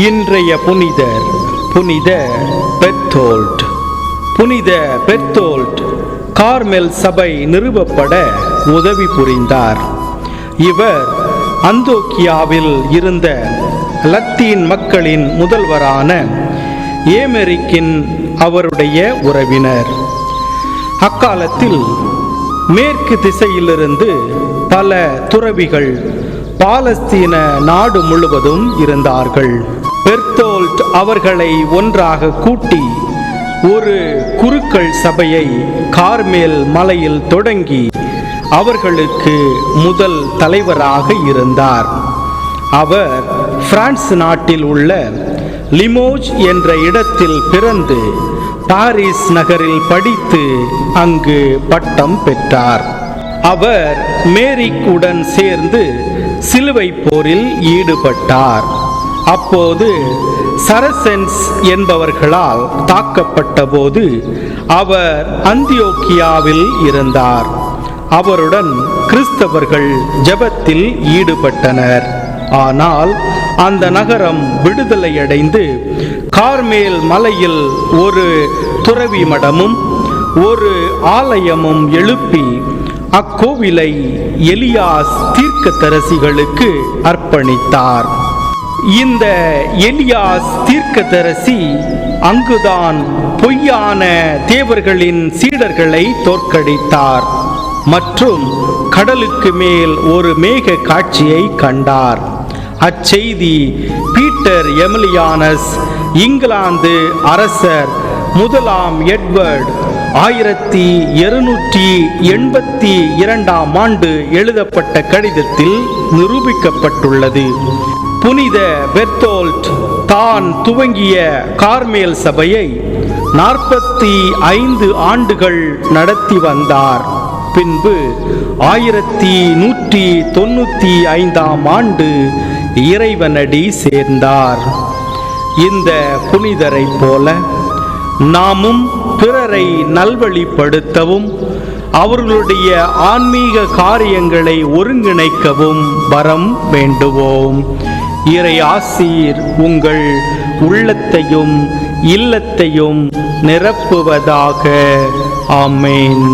இன்றைய புனிதர் புனித பெர்த்தோல்ட். புனித பெர்த்தோல்ட் கார்மெல் சபை நிறுவப்பட உதவி புரிந்தார். இவர் அந்தோக்கியாவில் இருந்த லத்தீன் மக்களின் முதல்வரான ஏமெரிக்கின் அவருடைய உறவினர். அக்காலத்தில் மேற்கு திசையிலிருந்து பல துறவிகள் பாலஸ்தீன நாடு முழுவதும் இருந்தார்கள். பெர்த்தோல்ட் அவர்களை ஒன்றாக கூட்டி ஒரு குருக்கள் சபையை கார்மேல் மலையில் தொடங்கி அவர்களுக்கு முதல் தலைவராக இருந்தார். அவர் பிரான்ஸ் நாட்டில் உள்ள லிமோஜ் என்ற இடத்தில் பிறந்து பாரிஸ் நகரில் படித்து அங்கு பட்டம் பெற்றார். அவர் மேரிக் உடன் சேர்ந்து சிலுவை போரில் ஈடுபட்டார். அப்போது சரசென்ஸ் என்பவர்களால் தாக்கப்பட்ட போது அவர் அந்தியோக்கியாவில் இருந்தார். அவருடன் கிறிஸ்தவர்கள் ஜெபத்தில் ஈடுபட்டனர். ஆனால் அந்த நகரம் விடுதலையடைந்து கார்மேல் மலையில் ஒரு துறவி மடமும் ஒரு ஆலயமும் எழுப்பி அக்கோவிலை எலியாஸ் தீர்க்கதரிசிகளுக்கு அர்ப்பணித்தார். இந்த எலியாஸ் தீர்க்கதரிசி அங்குதான் பொய்யான தேவர்களின் சீடர்களை தோற்கடித்தார் மற்றும் கடலுக்கு மேல் ஒரு மேக காட்சியை கண்டார். அச்செய்தி பீட்டர் எமிலியானஸ் இங்கிலாந்து அரசர் முதலாம் எட்வர்ட் 1282 எழுதப்பட்ட கடிதத்தில் நிரூபிக்கப்பட்டுள்ளது. புனித பெர்த்தோல்ட் தான் துவங்கிய கார்மேல் சபையை 45 ஆண்டுகள் நடத்தி வந்தார். பின்பு 1195 இறைவனடி சேர்ந்தார். இந்த புனிதரை போல நாமும் பிறரை நல்வழிப்படுத்தவும் அவர்களுடைய ஆன்மீக காரியங்களை ஒருங்கிணைக்கவும் வரம் வேண்டுவோம். இறை ஆசீர் உங்கள் உள்ளத்தையும் இல்லத்தையும் நிரப்புவதாக. ஆமேன்.